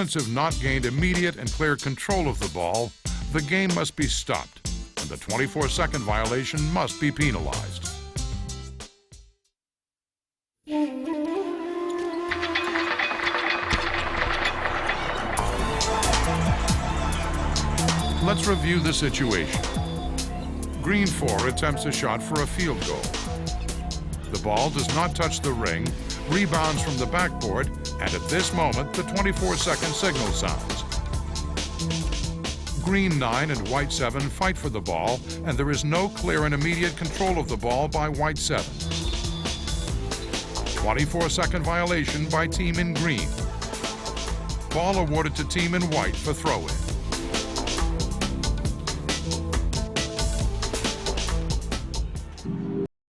opponents have not gained immediate and clear control of the ball, the game must be stopped, and the 24-second violation must be penalized. Let's review the situation. Green 4 attempts a shot for a field goal. The ball does not touch the ring, rebounds from the backboard, and at this moment, the 24-second signal sounds. Green 9 and White 7 fight for the ball, and there is no clear and immediate control of the ball by White 7. 24-second violation by team in green. Ball awarded to team in white for throw-in.